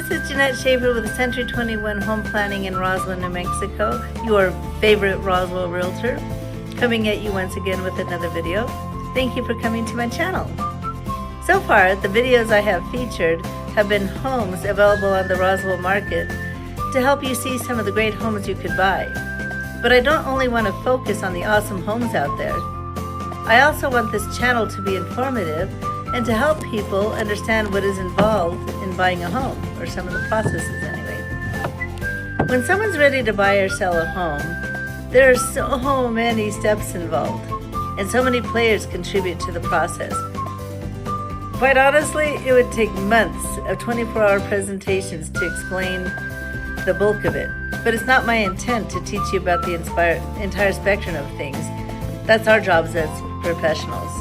This is Jeanette Schaefer with Century 21 Home Planning in Roswell, New Mexico, your favorite Roswell realtor, coming at you once again with another video. Thank you for coming to my channel. So far, the videos I have featured have been homes available on the Roswell market to help you see some of the great homes you could buy. But I don't only want to focus on the awesome homes out there. I also want this channel to be informative and to help people understand what is involved in buying a home, or some of the processes anyway. When someone's ready to buy or sell a home, there are so many steps involved, and so many players contribute to the process. Quite honestly, it would take months of 24-hour presentations to explain the bulk of it, but it's not my intent to teach you about the entire spectrum of things. That's our jobs as professionals.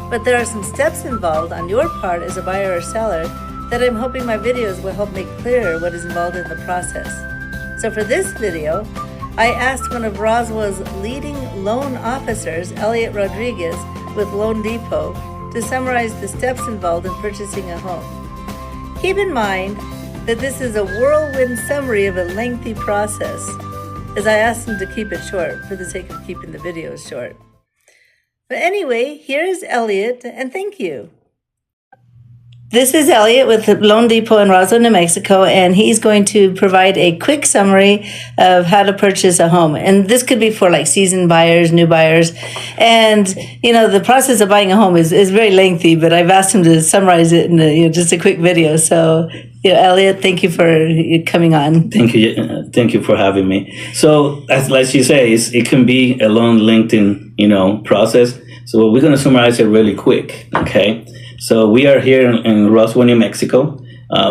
But there are some steps involved on your part as a buyer or seller that I'm hoping my videos will help make clearer what is involved in the process. So for this video, I asked one of Roswell's leading loan officers, Eliot Rodriquez with Loan Depot, to summarize the steps involved in purchasing a home. Keep in mind that this is a whirlwind summary of a lengthy process, as I asked him to keep it short for the sake of keeping the videos short. But anyway, here is Eliot, and thank you. This is Eliot with Loan Depot in Roswell, New Mexico, and he's going to provide a quick summary of how to purchase a home. And this could be for like seasoned buyers, new buyers. And, you know, the process of buying a home is very lengthy, but I've asked him to summarize it in just a quick video. So, Eliot, thank you for coming on. Thank you. Thank you for having me. So, as you say, it can be a long, lengthy, process. So we're going to summarize it really quick, okay? So we are here in Roswell, New Mexico.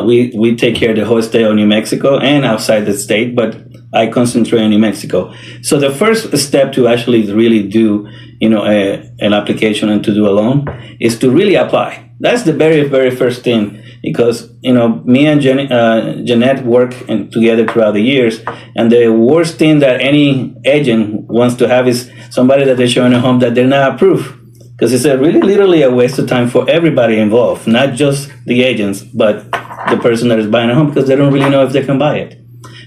We take care of the whole state of New Mexico and outside the state, but I concentrate on New Mexico. So the first step to actually really do, an application and to do a loan is to really apply. That's the very, very first thing, because, me and Jeanette work together throughout the years. And the worst thing that any agent wants to have is somebody that they're showing a home that they're not approved. Because it's literally a waste of time for everybody involved, not just the agents, but the person that is buying a home, because they don't really know if they can buy it.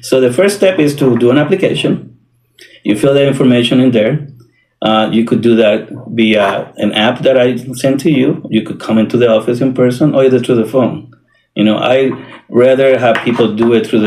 So the first step is to do an application. You fill the information in there. You could do that via an app that I sent to you. You could come into the office in person or either through the phone. I rather have people do it through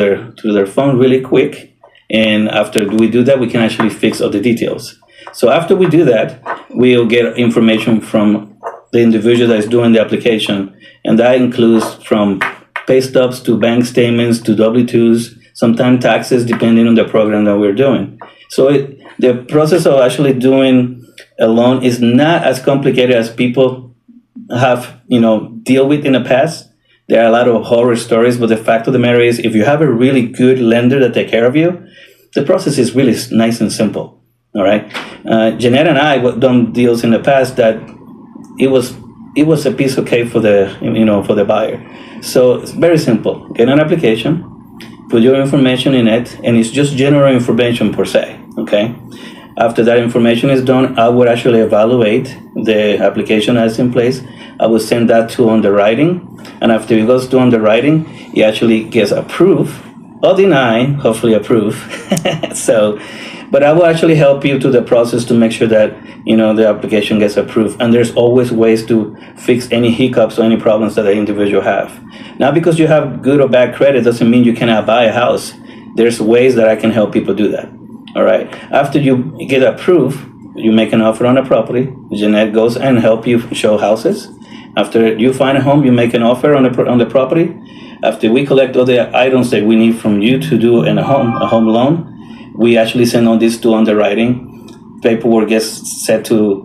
their phone really quick. And after we do that, we can actually fix all the details. So after we do that, we'll get information from the individual that is doing the application. And that includes from pay stubs to bank statements to W-2s, sometimes taxes, depending on the program that we're doing. So the process of actually doing a loan is not as complicated as people have, deal with in the past. There are a lot of horror stories, but the fact of the matter is, if you have a really good lender that take care of you, the process is really nice and simple. All right. Jeanette and I done deals in the past that it was a piece of cake for the buyer. So it's very simple. Get an application, put your information in it, and it's just general information per se. Okay. After that information is done, I would actually evaluate the application that's in place. I would send that to underwriting, and after it goes to underwriting, it actually gets approved or denied, hopefully approved. But I will actually help you through the process to make sure that, the application gets approved. And there's always ways to fix any hiccups or any problems that the individual have. Now, because you have good or bad credit doesn't mean you cannot buy a house. There's ways that I can help people do that. All right. After you get approved, you make an offer on a property. Jeanette goes and help you show houses. After you find a home, you make an offer on the property. After we collect all the items that we need from you to do a home loan, we actually send all this to underwriting. Paperwork gets set to,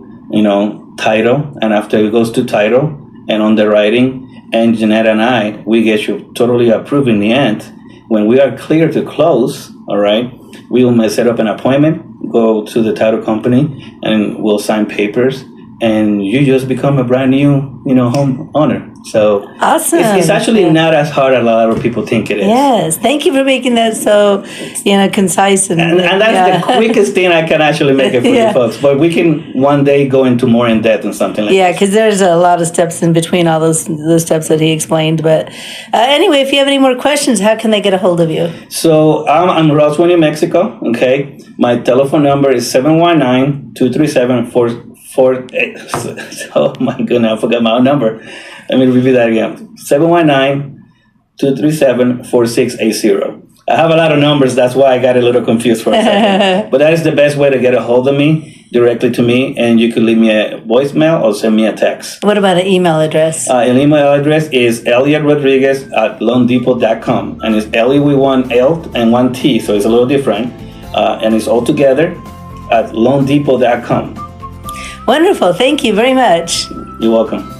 title. And after it goes to title and underwriting, and Jeanette and I, we get you totally approved in the end. When we are clear to close, all right, we will set up an appointment, go to the title company, and we'll sign papers. and you just become a brand new, home owner. So Awesome. it's actually not as hard as a lot of people think it is. Yes, thank you for making that so, concise and that's the quickest thing I can actually make it for you folks. But we can one day go into more in depth and something like that. because there's a lot of steps in between all those steps that he explained. But anyway, if you have any more questions, how can they get a hold of you? So I'm in Roswell, New Mexico. Okay, my telephone number is 719-237-44. Oh my goodness, I forgot my own number. Let me repeat that again. 719-237-4680. I have a lot of numbers. That's why I got a little confused for a second. But that is the best way to get a hold of me, directly to me. And you can leave me a voicemail or send me a text. What about an email address? An email address is Eliot Rodriquez at loandepot.com. And it's Ellie with one L and one T, so it's a little different. And it's all together at loandepot.com. Wonderful. Thank you very much. You're welcome.